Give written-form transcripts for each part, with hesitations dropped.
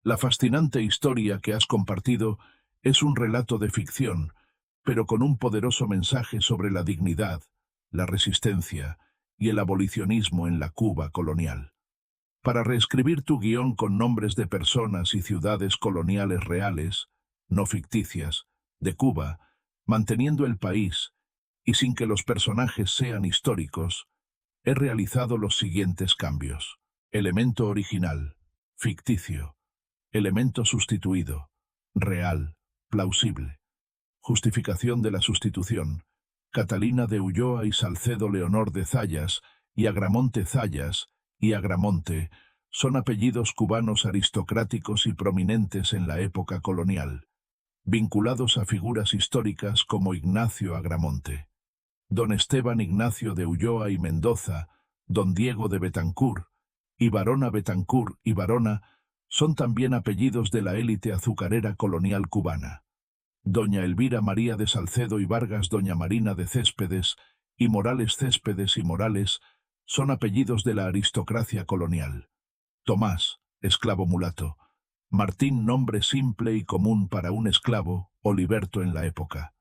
La fascinante historia que has compartido es un relato de ficción, pero con un poderoso mensaje sobre la dignidad, la resistencia y el abolicionismo en la Cuba colonial. Para reescribir tu guión con nombres de personas y ciudades coloniales reales, no ficticias, de Cuba, manteniendo el país y sin que los personajes sean históricos, he realizado los siguientes cambios. Elemento original, ficticio. Elemento sustituido, real, plausible. Justificación de la sustitución. Catalina de Ulloa y Salcedo Leonor de Zayas y Agramonte Zayas y Agramonte son apellidos cubanos aristocráticos y prominentes en la época colonial, vinculados a figuras históricas como Ignacio Agramonte, don Esteban Ignacio de Ulloa y Mendoza, don Diego de Betancur, y Barona Betancur y Barona son también apellidos de la élite azucarera colonial cubana. Doña Elvira María de Salcedo y Vargas, doña Marina de Céspedes y Morales Céspedes y Morales son apellidos de la aristocracia colonial. Tomás, esclavo mulato. Martín, nombre simple y común para un esclavo o liberto en la época.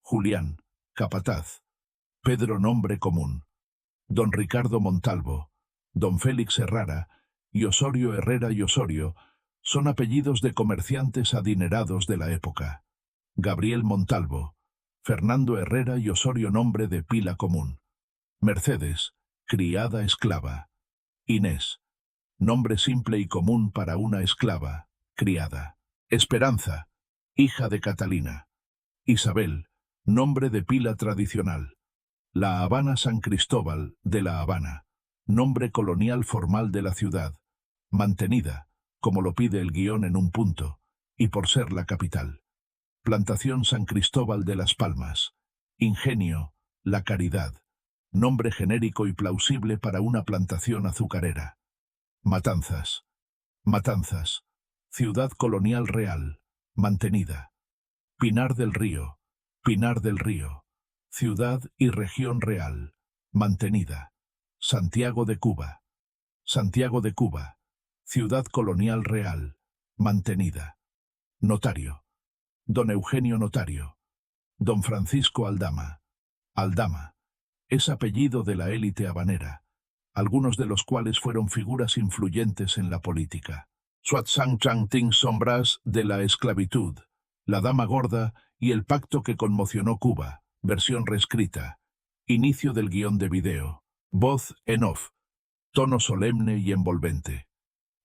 Julián, capataz. Pedro, nombre común. Don Ricardo Montalvo, don Félix Herrera y Osorio Herrera y Osorio son apellidos de comerciantes adinerados de la época. Gabriel Montalvo, Fernando Herrera y Osorio, nombre de pila común. Mercedes, criada esclava. Inés, nombre simple y común para una esclava, criada. Esperanza, hija de Catalina. Isabel, nombre de pila tradicional. La Habana, San Cristóbal de La Habana, nombre colonial formal de la ciudad, mantenida, como lo pide el guión en un punto, y por ser la capital. Plantación San Cristóbal de las Palmas. Ingenio, La Caridad, nombre genérico y plausible para una plantación azucarera. Matanzas. Matanzas, ciudad colonial real, mantenida. Pinar del Río. Pinar del Río, ciudad y región real, mantenida. Santiago de Cuba. Santiago de Cuba, ciudad colonial real, mantenida. Notario. Don Eugenio Notario. Don Francisco Aldama. Aldama es apellido de la élite habanera, algunos de los cuales fueron figuras influyentes en la política. Suatsang Chang Ting, sombras de la esclavitud, la Dama Gorda y el pacto que conmocionó Cuba, versión reescrita. Inicio del guión de video. Voz en off. Tono solemne y envolvente.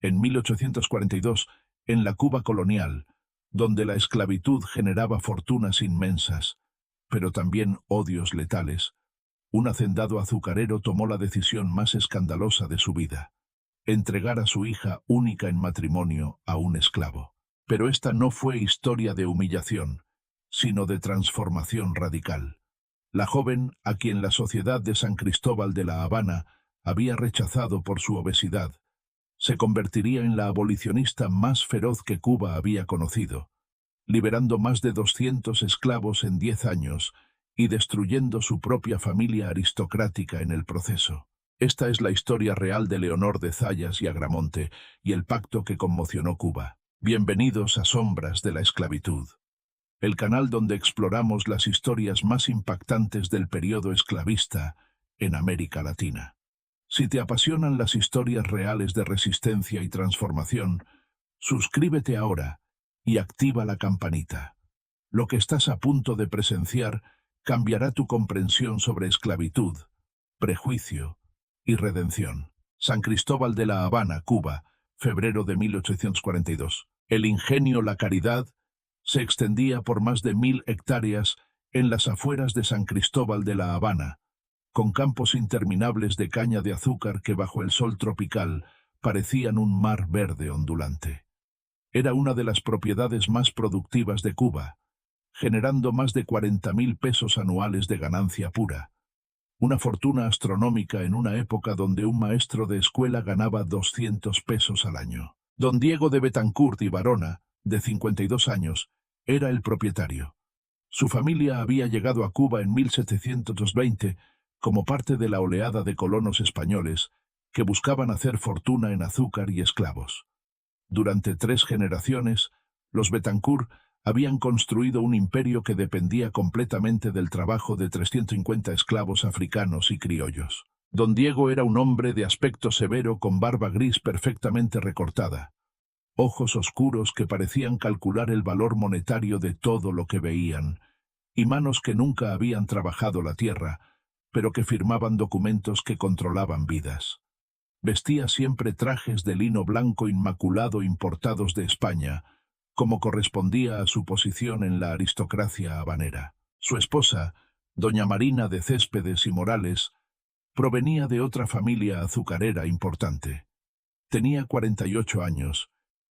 En 1842, en la Cuba colonial, donde la esclavitud generaba fortunas inmensas, pero también odios letales, un hacendado azucarero tomó la decisión más escandalosa de su vida: entregar a su hija única en matrimonio a un esclavo. Pero esta no fue historia de humillación, sino de transformación radical. La joven, a quien la sociedad de San Cristóbal de La Habana había rechazado por su obesidad, se convertiría en la abolicionista más feroz que Cuba había conocido, liberando más de 200 esclavos en 10 años y destruyendo su propia familia aristocrática en el proceso. Esta es la historia real de Leonor de Zayas y Agramonte y el pacto que conmocionó Cuba. Bienvenidos a Sombras de la Esclavitud, el canal donde exploramos las historias más impactantes del periodo esclavista en América Latina. Si te apasionan las historias reales de resistencia y transformación, suscríbete ahora y activa la campanita. Lo que estás a punto de presenciar cambiará tu comprensión sobre esclavitud, prejuicio y redención. San Cristóbal de La Habana, Cuba, febrero de 1842. El ingenio La Caridad se extendía por más de 1000 hectáreas en las afueras de San Cristóbal de La Habana, con campos interminables de caña de azúcar que bajo el sol tropical parecían un mar verde ondulante. Era una de las propiedades más productivas de Cuba, generando más de 40.000 pesos anuales de ganancia pura, una fortuna astronómica en una época donde un maestro de escuela ganaba 200 pesos al año. Don Diego de Betancourt y Barona, de 52 años, era el propietario. Su familia había llegado a Cuba en 1720 como parte de la oleada de colonos españoles que buscaban hacer fortuna en azúcar y esclavos. Durante 3 generaciones, los Betancourt habían construido un imperio que dependía completamente del trabajo de 350 esclavos africanos y criollos. Don Diego era un hombre de aspecto severo con barba gris perfectamente recortada, ojos oscuros que parecían calcular el valor monetario de todo lo que veían, y manos que nunca habían trabajado la tierra, pero que firmaban documentos que controlaban vidas. Vestía siempre trajes de lino blanco inmaculado importados de España, como correspondía a su posición en la aristocracia habanera. Su esposa, doña Marina de Céspedes y Morales, provenía de otra familia azucarera importante. Tenía 48 años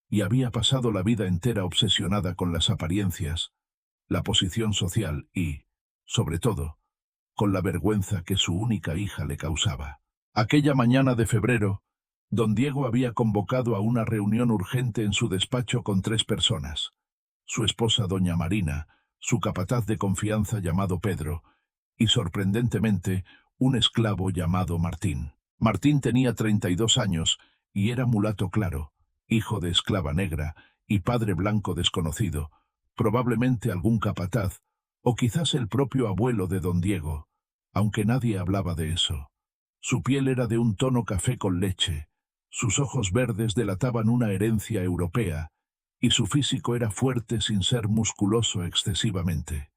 y había pasado la vida entera obsesionada con las apariencias, la posición social y, sobre todo, con la vergüenza que su única hija le causaba. Aquella mañana de febrero, don Diego había convocado a una reunión urgente en su despacho con 3 personas. Su esposa doña Marina, su capataz de confianza llamado Pedro, y sorprendentemente, un esclavo llamado Martín. Martín tenía 32 años y era mulato claro, hijo de esclava negra y padre blanco desconocido, probablemente algún capataz, o quizás el propio abuelo de don Diego, aunque nadie hablaba de eso. Su piel era de un tono café con leche, sus ojos verdes delataban una herencia europea, y su físico era fuerte sin ser musculoso excesivamente.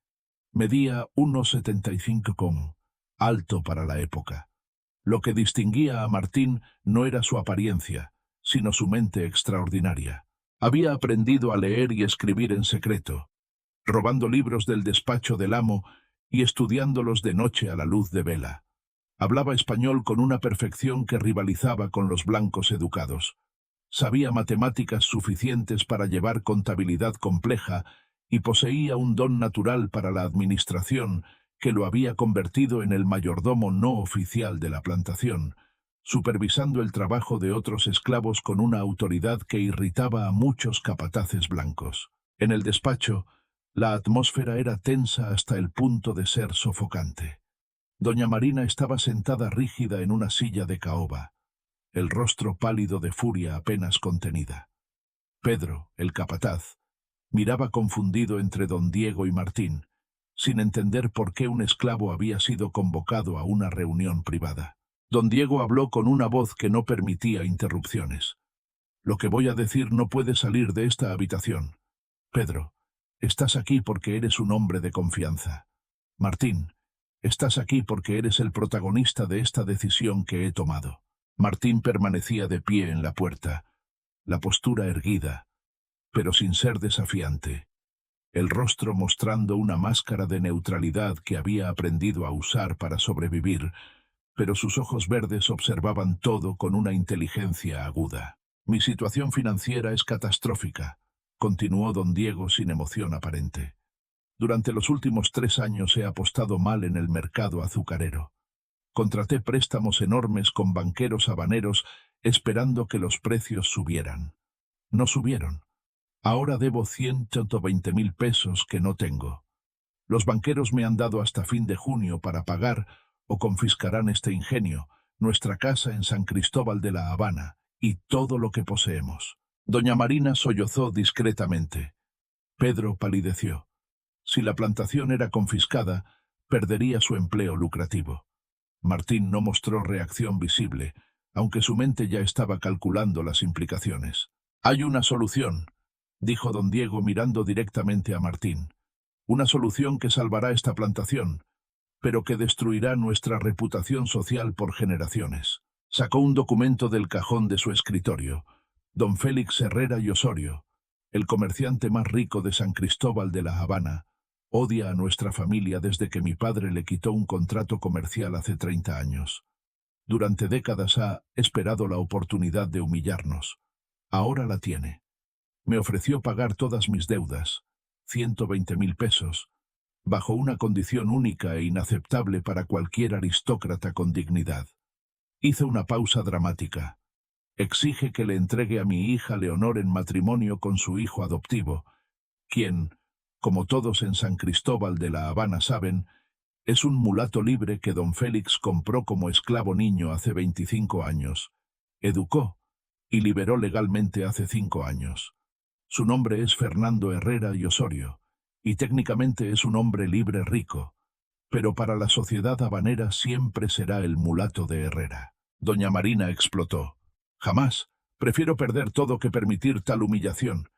Medía 1,75 con, alto para la época. Lo que distinguía a Martín no era su apariencia, sino su mente extraordinaria. Había aprendido a leer y escribir en secreto, robando libros del despacho del amo y estudiándolos de noche a la luz de vela. Hablaba español con una perfección que rivalizaba con los blancos educados. Sabía matemáticas suficientes para llevar contabilidad compleja y poseía un don natural para la administración que lo había convertido en el mayordomo no oficial de la plantación, supervisando el trabajo de otros esclavos con una autoridad que irritaba a muchos capataces blancos. En el despacho, la atmósfera era tensa hasta el punto de ser sofocante. Doña Marina estaba sentada rígida en una silla de caoba, el rostro pálido de furia apenas contenida. Pedro, el capataz, miraba confundido entre don Diego y Martín, sin entender por qué un esclavo había sido convocado a una reunión privada. Don Diego habló con una voz que no permitía interrupciones. Lo que voy a decir no puede salir de esta habitación. Pedro, estás aquí porque eres un hombre de confianza. Martín, estás aquí porque eres el protagonista de esta decisión que he tomado. Martín permanecía de pie en la puerta, la postura erguida, pero sin ser desafiante, el rostro mostrando una máscara de neutralidad que había aprendido a usar para sobrevivir, pero sus ojos verdes observaban todo con una inteligencia aguda. Mi situación financiera es catastrófica, continuó don Diego sin emoción aparente. Durante los últimos 3 años he apostado mal en el mercado azucarero. Contraté préstamos enormes con banqueros habaneros esperando que los precios subieran. No subieron. Ahora debo 120.000 pesos que no tengo. Los banqueros me han dado hasta fin de junio para pagar o confiscarán este ingenio, nuestra casa en San Cristóbal de la Habana y todo lo que poseemos. Doña Marina sollozó discretamente. Pedro palideció. Si la plantación era confiscada, perdería su empleo lucrativo. Martín no mostró reacción visible, aunque su mente ya estaba calculando las implicaciones. Hay una solución, dijo don Diego mirando directamente a Martín. Una solución que salvará esta plantación, pero que destruirá nuestra reputación social por generaciones. Sacó un documento del cajón de su escritorio. Don Félix Herrera y Osorio, el comerciante más rico de San Cristóbal de la Habana, odia a nuestra familia desde que mi padre le quitó un contrato comercial hace 30 años. Durante décadas ha esperado la oportunidad de humillarnos. Ahora la tiene. Me ofreció pagar todas mis deudas, 120.000 pesos, bajo una condición única e inaceptable para cualquier aristócrata con dignidad. Hizo una pausa dramática. Exige que le entregue a mi hija Leonor en matrimonio con su hijo adoptivo, quien, como todos en San Cristóbal de la Habana saben, es un mulato libre que don Félix compró como esclavo niño hace 25 años, educó y liberó legalmente hace 5 años. Su nombre es Fernando Herrera y Osorio, y técnicamente es un hombre libre rico, pero para la sociedad habanera siempre será el mulato de Herrera. Doña Marina explotó. Jamás. Prefiero perder todo que permitir tal humillación.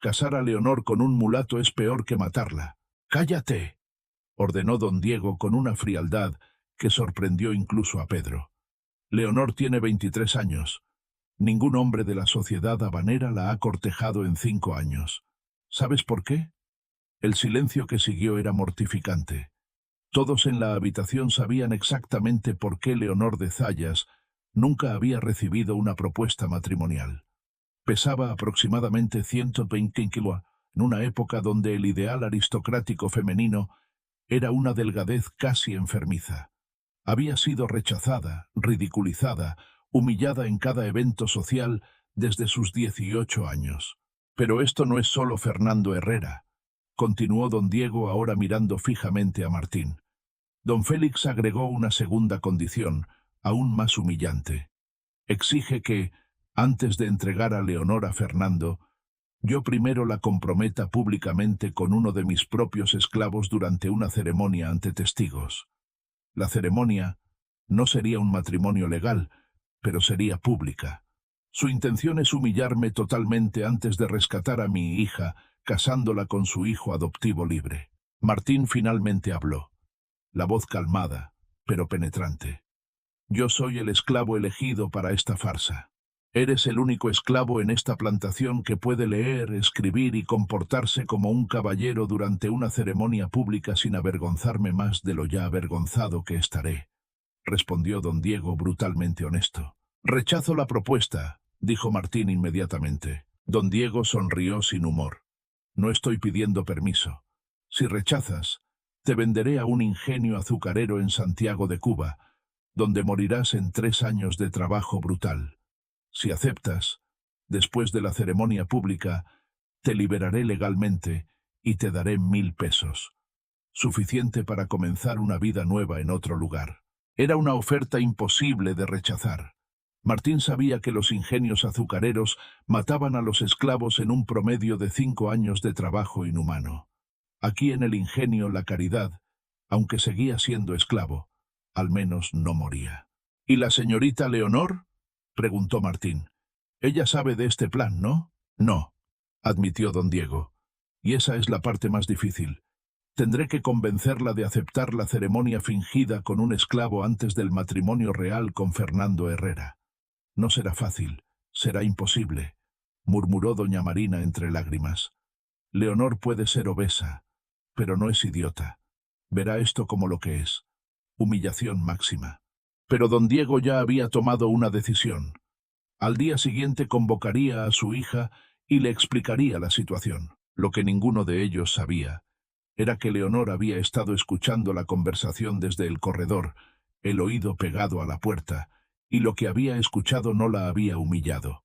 Casar a Leonor con un mulato es peor que matarla. ¡Cállate!, ordenó don Diego con una frialdad que sorprendió incluso a Pedro. Leonor tiene 23 años. Ningún hombre de la sociedad habanera la ha cortejado en 5 años. ¿Sabes por qué? El silencio que siguió era mortificante. Todos en la habitación sabían exactamente por qué Leonor de Zayas nunca había recibido una propuesta matrimonial. Pesaba aproximadamente 120 kilos, en una época donde el ideal aristocrático femenino era una delgadez casi enfermiza. Había sido rechazada, ridiculizada, humillada en cada evento social desde sus 18 años. Pero esto no es solo Fernando Herrera, continuó don Diego ahora mirando fijamente a Martín. Don Félix agregó una segunda condición, aún más humillante. Exige que, antes de entregar a Leonor a Fernando, yo primero la comprometa públicamente con uno de mis propios esclavos durante una ceremonia ante testigos. La ceremonia no sería un matrimonio legal, pero sería pública. Su intención es humillarme totalmente antes de rescatar a mi hija, casándola con su hijo adoptivo libre. Martín finalmente habló, la voz calmada, pero penetrante. Yo soy el esclavo elegido para esta farsa. Eres el único esclavo en esta plantación que puede leer, escribir y comportarse como un caballero durante una ceremonia pública sin avergonzarme más de lo ya avergonzado que estaré, respondió don Diego brutalmente honesto. Rechazo la propuesta, dijo Martín inmediatamente. Don Diego sonrió sin humor. No estoy pidiendo permiso. Si rechazas, te venderé a un ingenio azucarero en Santiago de Cuba, donde morirás en 3 años de trabajo brutal. Si aceptas, después de la ceremonia pública, te liberaré legalmente y te daré 1000 pesos. Suficiente para comenzar una vida nueva en otro lugar. Era una oferta imposible de rechazar. Martín sabía que los ingenios azucareros mataban a los esclavos en un promedio de 5 años de trabajo inhumano. Aquí en el ingenio la caridad, aunque seguía siendo esclavo, al menos no moría. ¿Y la señorita Leonor?, preguntó Martín. Ella sabe de este plan, ¿no? No, admitió don Diego. Y esa es la parte más difícil. Tendré que convencerla de aceptar la ceremonia fingida con un esclavo antes del matrimonio real con Fernando Herrera. No será fácil, será imposible, murmuró doña Marina entre lágrimas. Leonor puede ser obesa, pero no es idiota. Verá esto como lo que es, humillación máxima. Pero don Diego ya había tomado una decisión. Al día siguiente convocaría a su hija y le explicaría la situación. Lo que ninguno de ellos sabía era que Leonor había estado escuchando la conversación desde el corredor, el oído pegado a la puerta, y lo que había escuchado no la había humillado.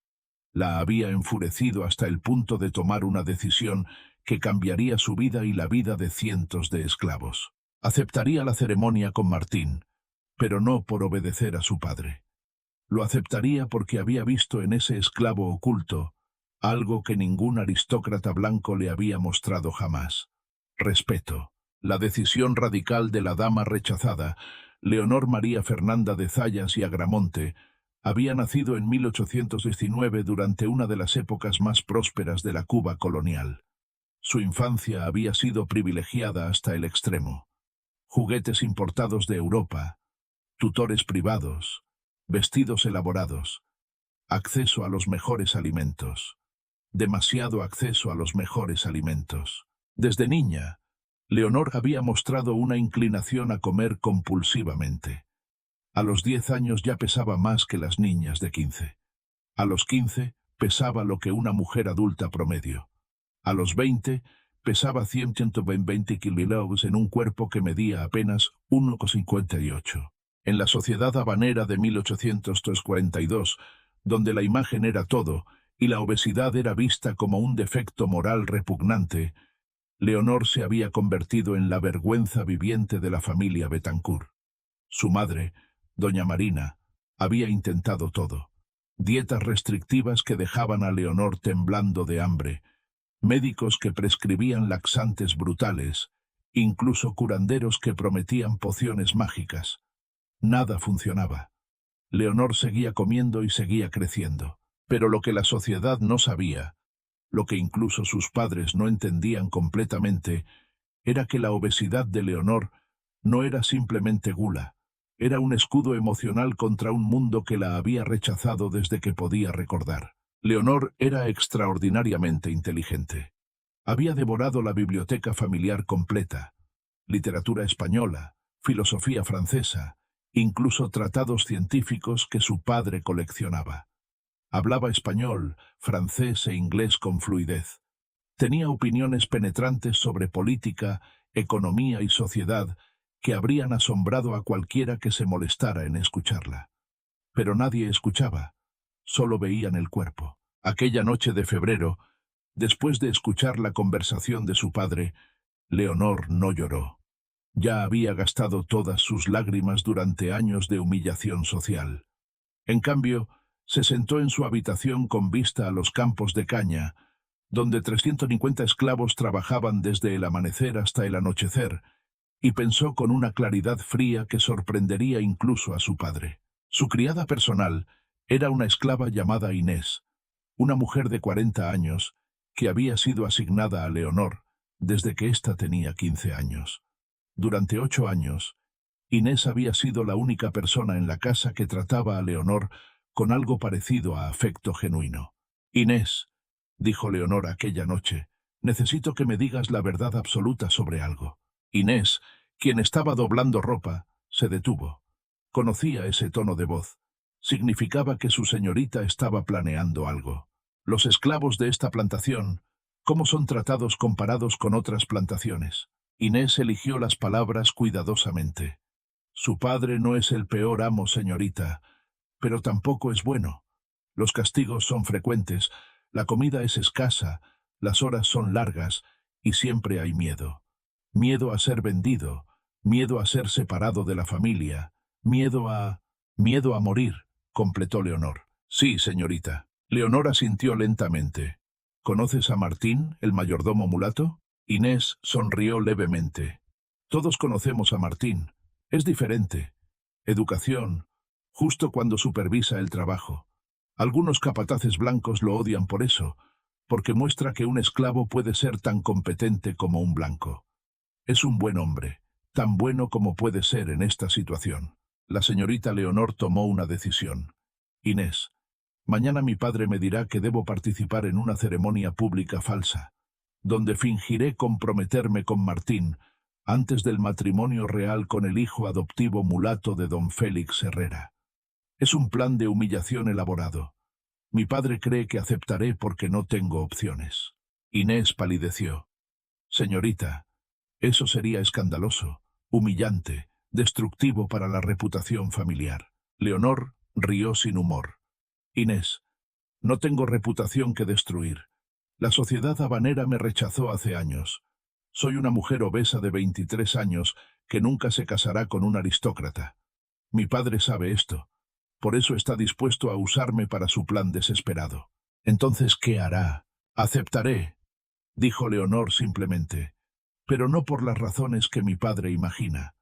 La había enfurecido hasta el punto de tomar una decisión que cambiaría su vida y la vida de cientos de esclavos. Aceptaría la ceremonia con Martín, pero no por obedecer a su padre. Lo aceptaría porque había visto en ese esclavo oculto algo que ningún aristócrata blanco le había mostrado jamás. Respeto. La decisión radical de la dama rechazada, Leonor María Fernanda de Zayas y Agramonte, había nacido en 1819 durante una de las épocas más prósperas de la Cuba colonial. Su infancia había sido privilegiada hasta el extremo. Juguetes importados de Europa, tutores privados, vestidos elaborados, acceso a los mejores alimentos. Demasiado acceso a los mejores alimentos. Desde niña, Leonor había mostrado una inclinación a comer compulsivamente. A los 10 años ya pesaba más que las niñas de 15. A los 15 pesaba lo que una mujer adulta promedio. A los 20 pesaba 120 kilos en un cuerpo que medía apenas 1,58. En la sociedad habanera de 1842, donde la imagen era todo y la obesidad era vista como un defecto moral repugnante, Leonor se había convertido en la vergüenza viviente de la familia Betancourt. Su madre, doña Marina, había intentado todo. dietas restrictivas que dejaban a Leonor temblando de hambre, médicos que prescribían laxantes brutales, incluso curanderos que prometían pociones mágicas. Nada funcionaba. Leonor seguía comiendo y seguía creciendo. Pero lo que la sociedad no sabía, lo que incluso sus padres no entendían completamente, era que la obesidad de Leonor no era simplemente gula, era un escudo emocional contra un mundo que la había rechazado desde que podía recordar. Leonor era extraordinariamente inteligente. Había devorado la biblioteca familiar completa, literatura española, filosofía francesa, incluso tratados científicos que su padre coleccionaba. Hablaba español, francés e inglés con fluidez. Tenía opiniones penetrantes sobre política, economía y sociedad que habrían asombrado a cualquiera que se molestara en escucharla. Pero nadie escuchaba, solo veían el cuerpo. Aquella noche de febrero, después de escuchar la conversación de su padre, Leonor no lloró. Ya había gastado todas sus lágrimas durante años de humillación social. En cambio, se sentó en su habitación con vista a los campos de caña, donde 350 esclavos trabajaban desde el amanecer hasta el anochecer, y pensó con una claridad fría que sorprendería incluso a su padre. Su criada personal era una esclava llamada Inés, una mujer de 40 años que había sido asignada a Leonor desde que ésta tenía 15 años. Durante 8 años, Inés había sido la única persona en la casa que trataba a Leonor con algo parecido a afecto genuino. «Inés», dijo Leonor aquella noche, «necesito que me digas la verdad absoluta sobre algo». Inés, quien estaba doblando ropa, se detuvo. Conocía ese tono de voz. Significaba que su señorita estaba planeando algo. Los esclavos de esta plantación, ¿cómo son tratados comparados con otras plantaciones? Inés eligió las palabras cuidadosamente. Su padre no es el peor amo, señorita, pero tampoco es bueno. Los castigos son frecuentes, la comida es escasa, las horas son largas y siempre hay miedo. Miedo a ser vendido, miedo a ser separado de la familia, miedo a morir, completó Leonor. Sí, señorita. Leonor asintió lentamente. ¿Conoces a Martín, el mayordomo mulato? Inés sonrió levemente. Todos conocemos a Martín. Es diferente. Educación, justo cuando supervisa el trabajo. Algunos capataces blancos lo odian por eso, porque muestra que un esclavo puede ser tan competente como un blanco. Es un buen hombre, tan bueno como puede ser en esta situación. La señorita Leonor tomó una decisión. Inés, mañana mi padre me dirá que debo participar en una ceremonia pública falsa, donde fingiré comprometerme con Martín antes del matrimonio real con el hijo adoptivo mulato de don Félix Herrera. Es un plan de humillación elaborado. Mi padre cree que aceptaré porque no tengo opciones. Inés palideció. Señorita, eso sería escandaloso, humillante, destructivo para la reputación familiar. Leonor rió sin humor. Inés, no tengo reputación que destruir. La sociedad habanera me rechazó hace años. Soy una mujer obesa de 23 años que nunca se casará con un aristócrata. Mi padre sabe esto. Por eso está dispuesto a usarme para su plan desesperado. Entonces, ¿qué hará? Aceptaré, dijo Leonor simplemente, pero no por las razones que mi padre imagina.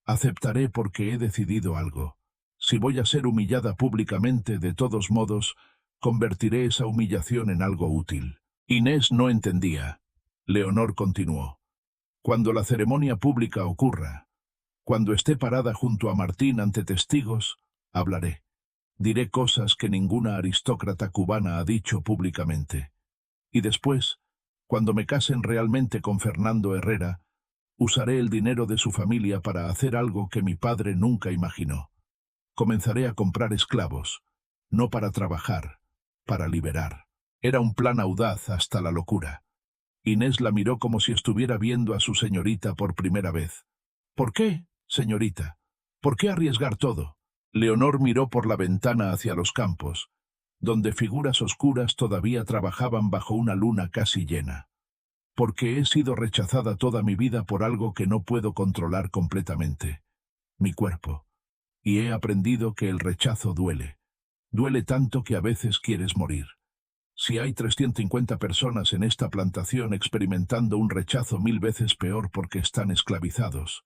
Aceptaré porque he decidido algo. Si voy a ser humillada públicamente, de todos modos, convertiré esa humillación en algo útil. Inés no entendía. Leonor continuó. Cuando la ceremonia pública ocurra, cuando esté parada junto a Martín ante testigos, hablaré. Diré cosas que ninguna aristócrata cubana ha dicho públicamente. Y después, cuando me casen realmente con Fernando Herrera, usaré el dinero de su familia para hacer algo que mi padre nunca imaginó. Comenzaré a comprar esclavos, no para trabajar, para liberar. Era un plan audaz hasta la locura. Inés la miró como si estuviera viendo a su señorita por primera vez. ¿Por qué, señorita? ¿Por qué arriesgar todo? Leonor miró por la ventana hacia los campos, donde figuras oscuras todavía trabajaban bajo una luna casi llena. Porque he sido rechazada toda mi vida por algo que no puedo controlar completamente. Mi cuerpo. Y he aprendido que el rechazo duele. Duele tanto que a veces quieres morir. Si hay 350 personas en esta plantación experimentando un rechazo 1000 veces peor porque están esclavizados,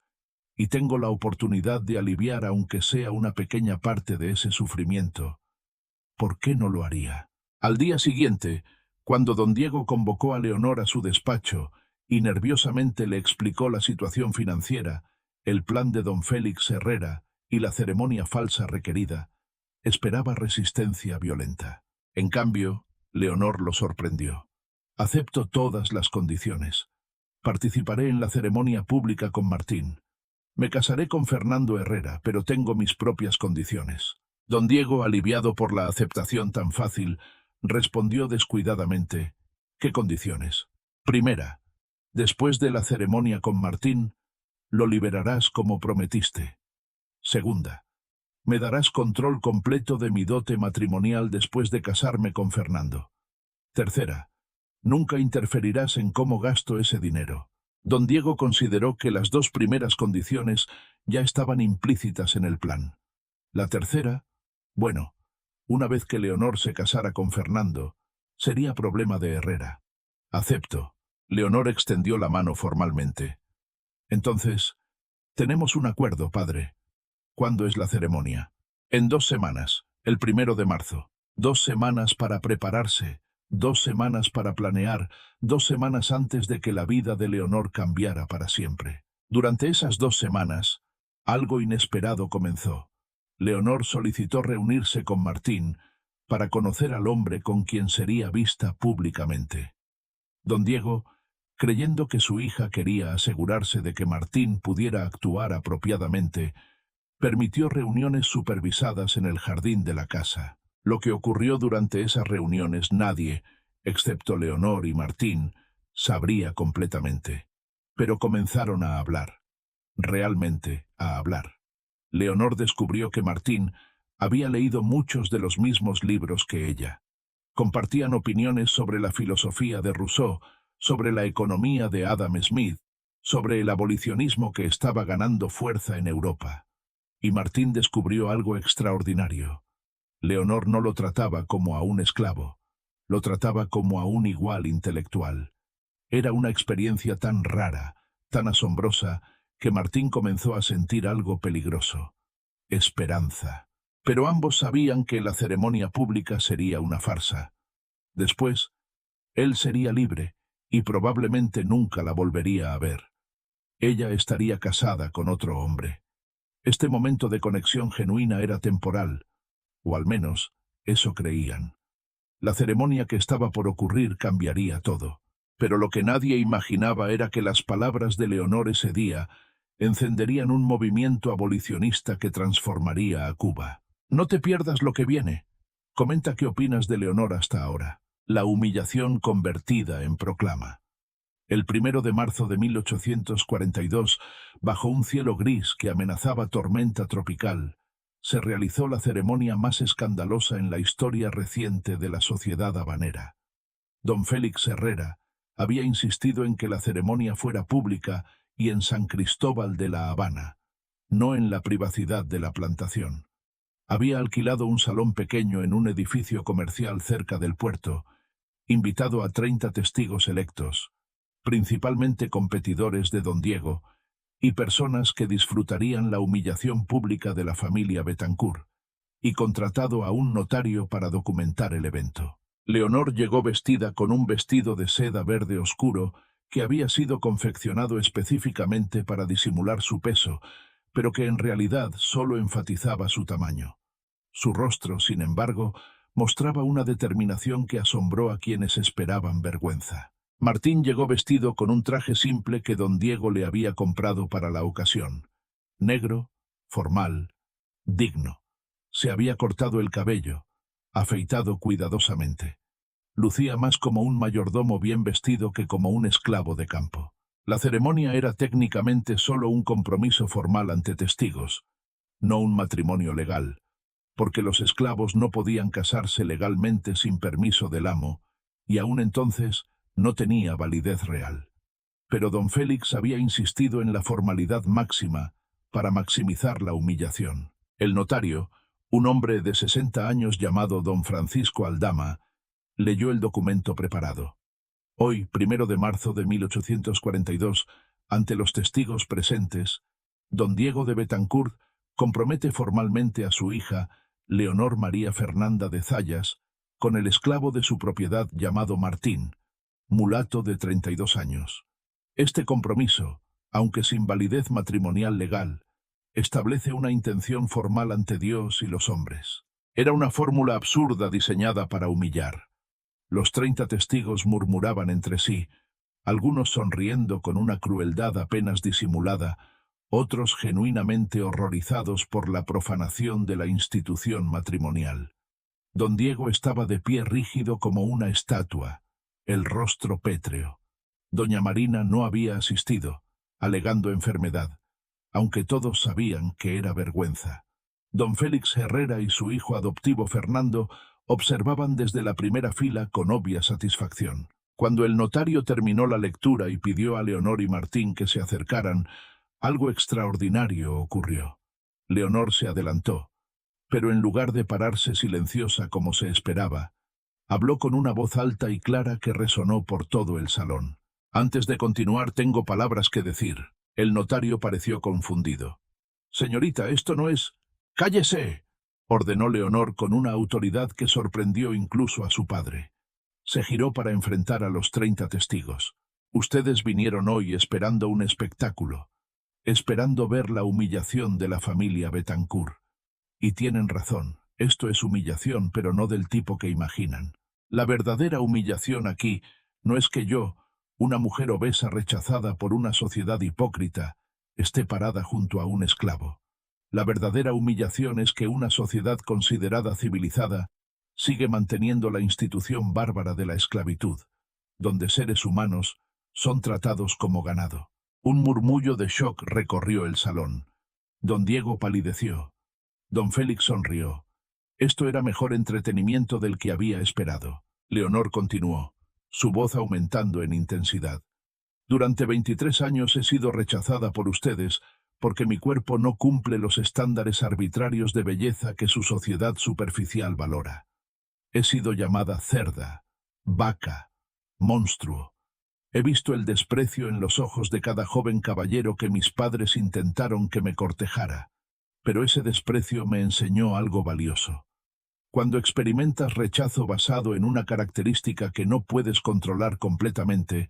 y tengo la oportunidad de aliviar aunque sea una pequeña parte de ese sufrimiento, ¿por qué no lo haría? Al día siguiente, cuando don Diego convocó a Leonor a su despacho y nerviosamente le explicó la situación financiera, el plan de don Félix Herrera y la ceremonia falsa requerida, esperaba resistencia violenta. En cambio, Leonor lo sorprendió. Acepto todas las condiciones. Participaré en la ceremonia pública con Martín. Me casaré con Fernando Herrera, pero tengo mis propias condiciones. Don Diego, aliviado por la aceptación tan fácil, respondió descuidadamente: ¿qué condiciones? Primera, después de la ceremonia con Martín, lo liberarás como prometiste. Segunda, me darás control completo de mi dote matrimonial después de casarme con Fernando. Tercera, nunca interferirás en cómo gasto ese dinero. Don Diego consideró que las dos primeras condiciones ya estaban implícitas en el plan. La tercera, bueno, una vez que Leonor se casara con Fernando, sería problema de Herrera. Acepto. Leonor extendió la mano formalmente. Entonces, tenemos un acuerdo, padre. ¿Cuándo es la ceremonia? En 2 semanas, el 1 de marzo. 2 semanas para prepararse, 2 semanas para planear, 2 semanas antes de que la vida de Leonor cambiara para siempre. Durante esas 2 semanas, algo inesperado comenzó. Leonor solicitó reunirse con Martín para conocer al hombre con quien sería vista públicamente. Don Diego, creyendo que su hija quería asegurarse de que Martín pudiera actuar apropiadamente, permitió reuniones supervisadas en el jardín de la casa. Lo que ocurrió durante esas reuniones nadie, excepto Leonor y Martín, sabría completamente. Pero comenzaron a hablar. Realmente, a hablar. Leonor descubrió que Martín había leído muchos de los mismos libros que ella. Compartían opiniones sobre la filosofía de Rousseau, sobre la economía de Adam Smith, sobre el abolicionismo que estaba ganando fuerza en Europa. Y Martín descubrió algo extraordinario. Leonor no lo trataba como a un esclavo, lo trataba como a un igual intelectual. Era una experiencia tan rara, tan asombrosa, que Martín comenzó a sentir algo peligroso. Esperanza. Pero ambos sabían que la ceremonia pública sería una farsa. Después, él sería libre, y probablemente nunca la volvería a ver. Ella estaría casada con otro hombre. Este momento de conexión genuina era temporal, o al menos eso creían. La ceremonia que estaba por ocurrir cambiaría todo, pero lo que nadie imaginaba era que las palabras de Leonor ese día encenderían un movimiento abolicionista que transformaría a Cuba. No te pierdas lo que viene. Comenta qué opinas de Leonor hasta ahora. La humillación convertida en proclama. El 1 de marzo de 1842, bajo un cielo gris que amenazaba tormenta tropical, se realizó la ceremonia más escandalosa en la historia reciente de la sociedad habanera. Don Félix Herrera había insistido en que la ceremonia fuera pública y en San Cristóbal de la Habana, no en la privacidad de la plantación. Había alquilado un salón pequeño en un edificio comercial cerca del puerto, invitado a 30 testigos electos, principalmente competidores de don Diego, y personas que disfrutarían la humillación pública de la familia Betancourt, y contratado a un notario para documentar el evento. Leonor llegó vestida con un vestido de seda verde oscuro que había sido confeccionado específicamente para disimular su peso, pero que en realidad solo enfatizaba su tamaño. Su rostro, sin embargo, mostraba una determinación que asombró a quienes esperaban vergüenza. Martín llegó vestido con un traje simple que don Diego le había comprado para la ocasión. Negro, formal, digno. Se había cortado el cabello, afeitado cuidadosamente. Lucía más como un mayordomo bien vestido que como un esclavo de campo. La ceremonia era técnicamente solo un compromiso formal ante testigos, no un matrimonio legal, porque los esclavos no podían casarse legalmente sin permiso del amo, y aún entonces no tenía validez real. Pero don Félix había insistido en la formalidad máxima para maximizar la humillación. El notario, Un hombre de 60 años llamado don Francisco Aldama leyó el documento preparado. Hoy, 1 de marzo de 1842, ante los testigos presentes, don Diego de Betancourt compromete formalmente a su hija, Leonor María Fernanda de Zayas, con el esclavo de su propiedad llamado Martín, mulato de 32 años. Este compromiso, aunque sin validez matrimonial legal, establece una intención formal ante Dios y los hombres. Era una fórmula absurda diseñada para humillar. Los 30 testigos murmuraban entre sí, algunos sonriendo con una crueldad apenas disimulada, otros genuinamente horrorizados por la profanación de la institución matrimonial. Don Diego estaba de pie rígido como una estatua, el rostro pétreo. Doña Marina no había asistido, alegando enfermedad, aunque todos sabían que era vergüenza. Don Félix Herrera y su hijo adoptivo Fernando observaban desde la primera fila con obvia satisfacción. Cuando el notario terminó la lectura y pidió a Leonor y Martín que se acercaran, algo extraordinario ocurrió. Leonor se adelantó, pero en lugar de pararse silenciosa como se esperaba, habló con una voz alta y clara que resonó por todo el salón. Antes de continuar, tengo palabras que decir. El notario pareció confundido. Señorita, esto no es... ¡Cállese!, ordenó Leonor con una autoridad que sorprendió incluso a su padre. Se giró para enfrentar a los 30 testigos. Ustedes vinieron hoy esperando un espectáculo, esperando ver la humillación de la familia Betancourt. Y tienen razón, esto es humillación, pero no del tipo que imaginan. La verdadera humillación aquí no es que yo, una mujer obesa rechazada por una sociedad hipócrita, esté parada junto a un esclavo. La verdadera humillación es que una sociedad considerada civilizada sigue manteniendo la institución bárbara de la esclavitud, donde seres humanos son tratados como ganado. Un murmullo de shock recorrió el salón. Don Diego palideció. Don Félix sonrió. Esto era mejor entretenimiento del que había esperado. Leonor continuó, su voz aumentando en intensidad. Durante 23 años he sido rechazada por ustedes porque mi cuerpo no cumple los estándares arbitrarios de belleza que su sociedad superficial valora. He sido llamada cerda, vaca, monstruo. He visto el desprecio en los ojos de cada joven caballero que mis padres intentaron que me cortejara, pero ese desprecio me enseñó algo valioso. Cuando experimentas rechazo basado en una característica que no puedes controlar completamente,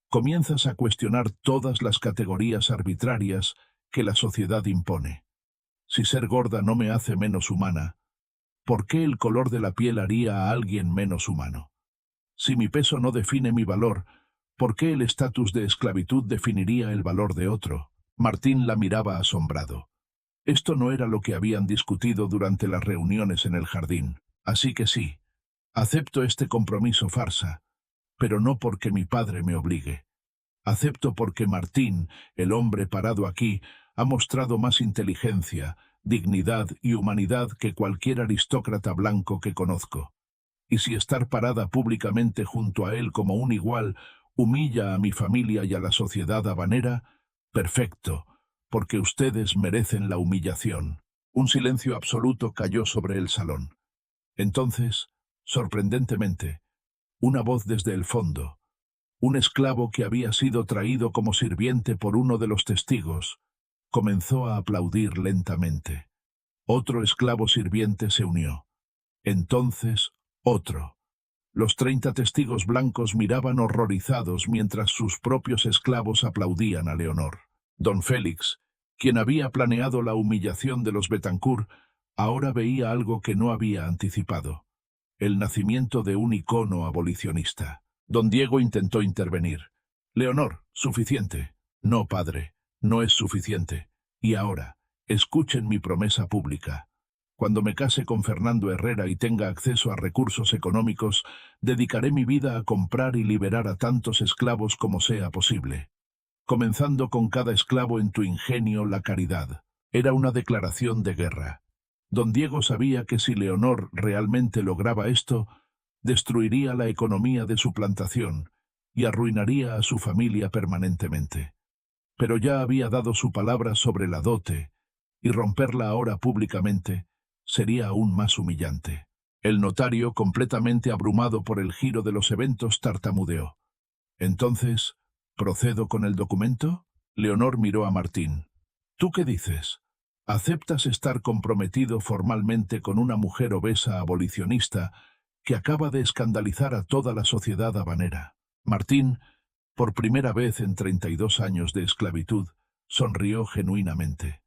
comienzas a cuestionar todas las categorías arbitrarias que la sociedad impone. Si ser gorda no me hace menos humana, ¿por qué el color de la piel haría a alguien menos humano? Si mi peso no define mi valor, ¿por qué el estatus de esclavitud definiría el valor de otro? Martín la miraba asombrado. Esto no era lo que habían discutido durante las reuniones en el jardín. Así que sí, acepto este compromiso farsa, pero no porque mi padre me obligue. Acepto porque Martín, el hombre parado aquí, ha mostrado más inteligencia, dignidad y humanidad que cualquier aristócrata blanco que conozco. Y si estar parada públicamente junto a él como un igual humilla a mi familia y a la sociedad habanera, perfecto, porque ustedes merecen la humillación. Un silencio absoluto cayó sobre el salón. Entonces, sorprendentemente, una voz desde el fondo, un esclavo que había sido traído como sirviente por uno de los testigos, comenzó a aplaudir lentamente. Otro esclavo sirviente se unió. Entonces, otro. Los 30 testigos blancos miraban horrorizados mientras sus propios esclavos aplaudían a Leonor. Don Félix, quien había planeado la humillación de los Betancourt, ahora veía algo que no había anticipado: el nacimiento de un icono abolicionista. Don Diego intentó intervenir. Leonor, suficiente. No, padre, no es suficiente. Y ahora, escuchen mi promesa pública. Cuando me case con Fernando Herrera y tenga acceso a recursos económicos, dedicaré mi vida a comprar y liberar a tantos esclavos como sea posible. Comenzando con cada esclavo en tu ingenio la caridad. Era una declaración de guerra. Don Diego sabía que si Leonor realmente lograba esto, destruiría la economía de su plantación y arruinaría a su familia permanentemente. Pero ya había dado su palabra sobre la dote, y romperla ahora públicamente sería aún más humillante. El notario, completamente abrumado por el giro de los eventos, tartamudeó. Entonces, ¿procedo con el documento? Leonor miró a Martín. ¿Tú qué dices? ¿Aceptas estar comprometido formalmente con una mujer obesa abolicionista que acaba de escandalizar a toda la sociedad habanera? Martín, por primera vez en 32 años de esclavitud, sonrió genuinamente.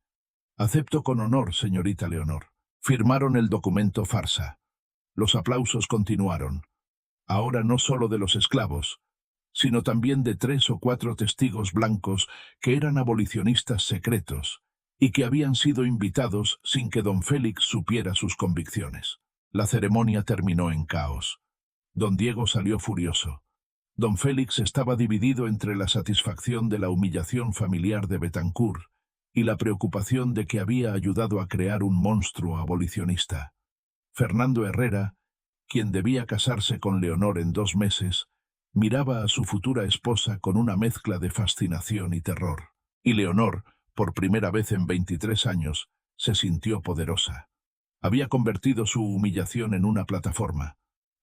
Acepto con honor, señorita Leonor. Firmaron el documento farsa. Los aplausos continuaron. Ahora no solo de los esclavos, sino también de 3 o 4 testigos blancos que eran abolicionistas secretos y que habían sido invitados sin que don Félix supiera sus convicciones. La ceremonia terminó en caos. Don Diego salió furioso. Don Félix estaba dividido entre la satisfacción de la humillación familiar de Betancourt y la preocupación de que había ayudado a crear un monstruo abolicionista. Fernando Herrera, quien debía casarse con Leonor en 2 meses, miraba a su futura esposa con una mezcla de fascinación y terror. Y Leonor, por primera vez en 23 años, se sintió poderosa. Había convertido su humillación en una plataforma.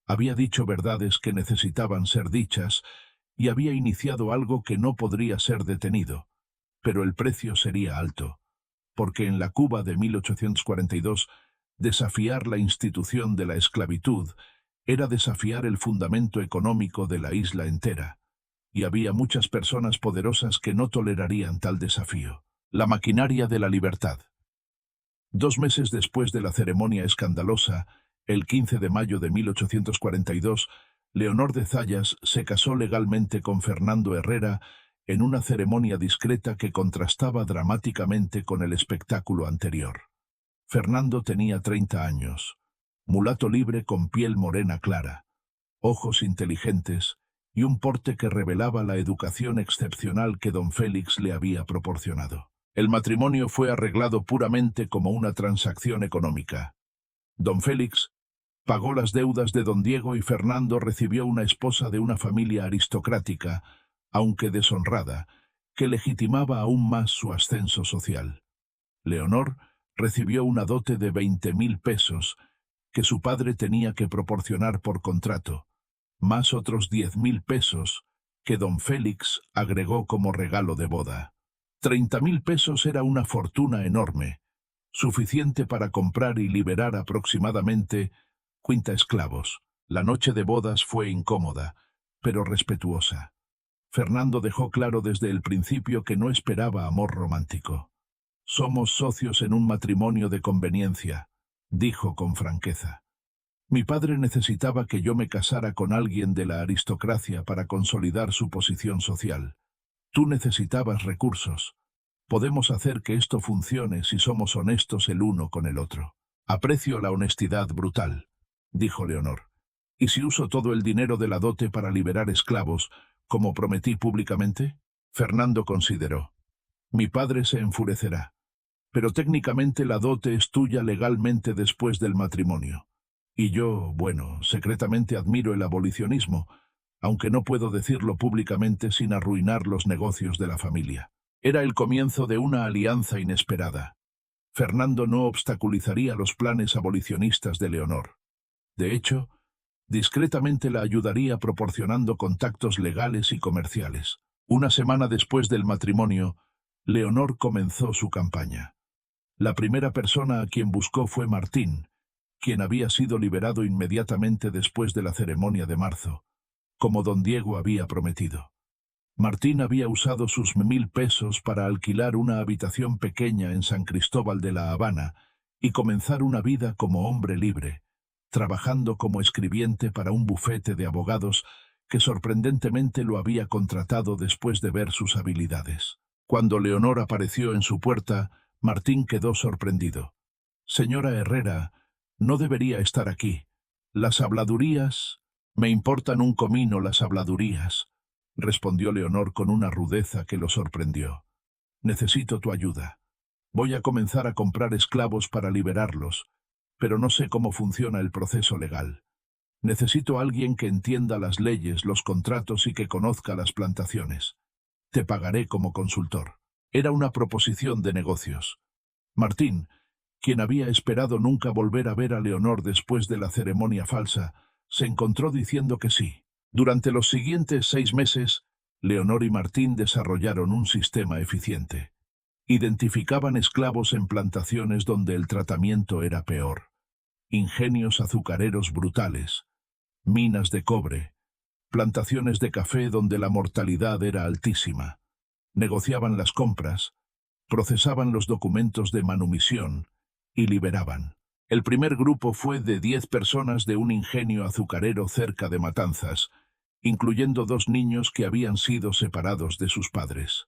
Había dicho verdades que necesitaban ser dichas y había iniciado algo que no podría ser detenido. Pero el precio sería alto, porque en la Cuba de 1842, desafiar la institución de la esclavitud era desafiar el fundamento económico de la isla entera, y había muchas personas poderosas que no tolerarían tal desafío. La maquinaria de la libertad. 2 meses después de la ceremonia escandalosa, el 15 de mayo de 1842, Leonor de Zayas se casó legalmente con Fernando Herrera en una ceremonia discreta que contrastaba dramáticamente con el espectáculo anterior. Fernando tenía 30 años, mulato libre con piel morena clara, ojos inteligentes y un porte que revelaba la educación excepcional que don Félix le había proporcionado. El matrimonio fue arreglado puramente como una transacción económica. Don Félix pagó las deudas de don Diego y Fernando recibió una esposa de una familia aristocrática, aunque deshonrada, que legitimaba aún más su ascenso social. Leonor recibió una dote de 20.000 pesos que su padre tenía que proporcionar por contrato, más otros 10.000 pesos que don Félix agregó como regalo de boda. 30.000 pesos era una fortuna enorme, suficiente para comprar y liberar aproximadamente 50 esclavos. La noche de bodas fue incómoda, pero respetuosa. Fernando dejó claro desde el principio que no esperaba amor romántico. «Somos socios en un matrimonio de conveniencia», dijo con franqueza. «Mi padre necesitaba que yo me casara con alguien de la aristocracia para consolidar su posición social. Tú necesitabas recursos. Podemos hacer que esto funcione si somos honestos el uno con el otro». «Aprecio la honestidad brutal», dijo Leonor. «¿Y si uso todo el dinero de la dote para liberar esclavos, como prometí públicamente?» Fernando consideró. «Mi padre se enfurecerá. Pero técnicamente la dote es tuya legalmente después del matrimonio. Y yo, bueno, secretamente admiro el abolicionismo, aunque no puedo decirlo públicamente sin arruinar los negocios de la familia». Era el comienzo de una alianza inesperada. Fernando no obstaculizaría los planes abolicionistas de Leonor. De hecho, discretamente la ayudaría proporcionando contactos legales y comerciales. Una semana después del matrimonio, Leonor comenzó su campaña. La primera persona a quien buscó fue Martín, quien había sido liberado inmediatamente después de la ceremonia de marzo, como don Diego había prometido. Martín había usado sus 1.000 pesos para alquilar una habitación pequeña en San Cristóbal de La Habana y comenzar una vida como hombre libre, trabajando como escribiente para un bufete de abogados que sorprendentemente lo había contratado después de ver sus habilidades. Cuando Leonor apareció en su puerta, Martín quedó sorprendido. «Señora Herrera, no debería estar aquí. Las habladurías... Me importan un comino las habladurías», respondió Leonor con una rudeza que lo sorprendió. «Necesito tu ayuda. Voy a comenzar a comprar esclavos para liberarlos, pero no sé cómo funciona el proceso legal. Necesito a alguien que entienda las leyes, los contratos y que conozca las plantaciones. Te pagaré como consultor». Era una proposición de negocios. Martín, quien había esperado nunca volver a ver a Leonor después de la ceremonia falsa, se encontró diciendo que sí. Durante los siguientes 6 meses, Leonor y Martín desarrollaron un sistema eficiente. Identificaban esclavos en plantaciones donde el tratamiento era peor, ingenios azucareros brutales, minas de cobre, plantaciones de café donde la mortalidad era altísima. Negociaban las compras, procesaban los documentos de manumisión y liberaban. El primer grupo fue de 10 personas de un ingenio azucarero cerca de Matanzas, incluyendo 2 niños que habían sido separados de sus padres.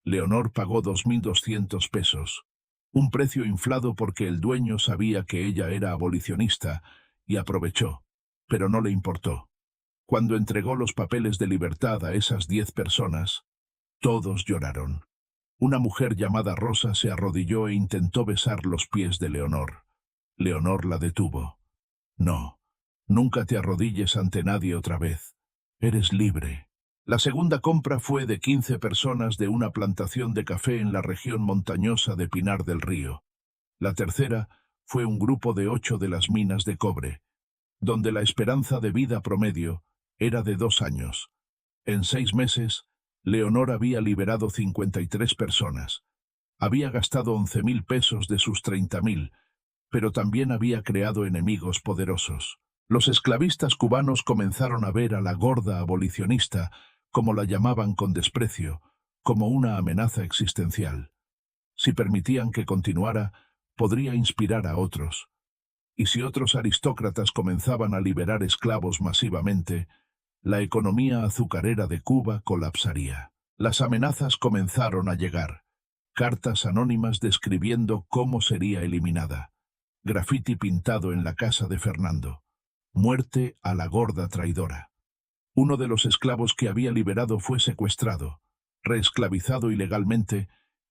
Leonor pagó 2.200 pesos, un precio inflado porque el dueño sabía que ella era abolicionista y aprovechó, pero no le importó. Cuando entregó los papeles de libertad a esas 10 personas, todos lloraron. Una mujer llamada Rosa se arrodilló e intentó besar los pies de Leonor. Leonor la detuvo. No, nunca te arrodilles ante nadie otra vez. Eres libre. La segunda compra fue de 15 personas de una plantación de café en la región montañosa de Pinar del Río. La tercera fue un grupo de 8 de las minas de cobre, donde la esperanza de vida promedio era de 2 años. En 6 meses, Leonor había liberado 53 personas. Había gastado 11.000 pesos de sus 30.000, pero también había creado enemigos poderosos. Los esclavistas cubanos comenzaron a ver a la gorda abolicionista, como la llamaban con desprecio, como una amenaza existencial. Si permitían que continuara, podría inspirar a otros. Y si otros aristócratas comenzaban a liberar esclavos masivamente, la economía azucarera de Cuba colapsaría. Las amenazas comenzaron a llegar. Cartas anónimas describiendo cómo sería eliminada. Grafiti pintado en la casa de Fernando. Muerte a la gorda traidora. Uno de los esclavos que había liberado fue secuestrado, reesclavizado ilegalmente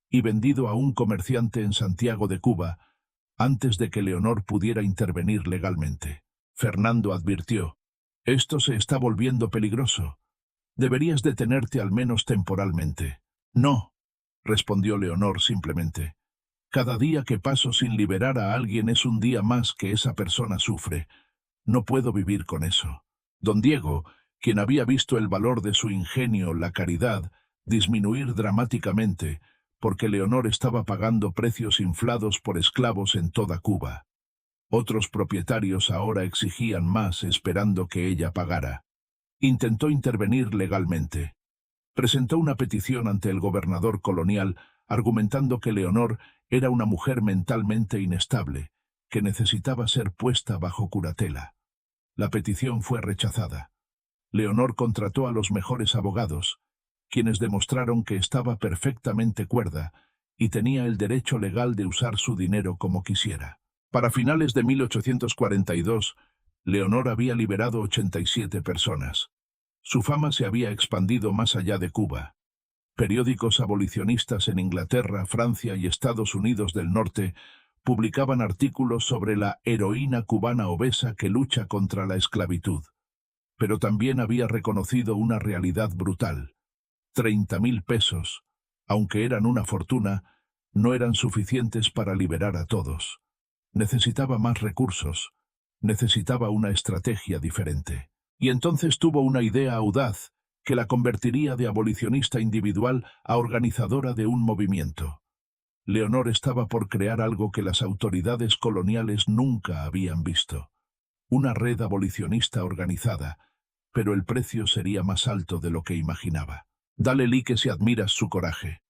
y vendido a un comerciante en Santiago de Cuba antes de que Leonor pudiera intervenir legalmente. Fernando advirtió: «Esto se está volviendo peligroso. Deberías detenerte al menos temporalmente». «No», respondió Leonor simplemente. «Cada día que paso sin liberar a alguien es un día más que esa persona sufre. No puedo vivir con eso». Don Diego, quien había visto el valor de su ingenio, la caridad, disminuir dramáticamente, porque Leonor estaba pagando precios inflados por esclavos en toda Cuba. Otros propietarios ahora exigían más esperando que ella pagara. Intentó intervenir legalmente. Presentó una petición ante el gobernador colonial argumentando que Leonor era una mujer mentalmente inestable, que necesitaba ser puesta bajo curatela. La petición fue rechazada. Leonor contrató a los mejores abogados, quienes demostraron que estaba perfectamente cuerda y tenía el derecho legal de usar su dinero como quisiera. Para finales de 1842, Leonor había liberado 87 personas. Su fama se había expandido más allá de Cuba. Periódicos abolicionistas en Inglaterra, Francia y Estados Unidos del Norte publicaban artículos sobre la heroína cubana obesa que lucha contra la esclavitud. Pero también había reconocido una realidad brutal. 30.000 pesos, aunque eran una fortuna, no eran suficientes para liberar a todos. Necesitaba más recursos, necesitaba una estrategia diferente. Y entonces tuvo una idea audaz que la convertiría de abolicionista individual a organizadora de un movimiento. Leonor estaba por crear algo que las autoridades coloniales nunca habían visto. Una red abolicionista organizada, pero el precio sería más alto de lo que imaginaba. Dale like si admiras su coraje.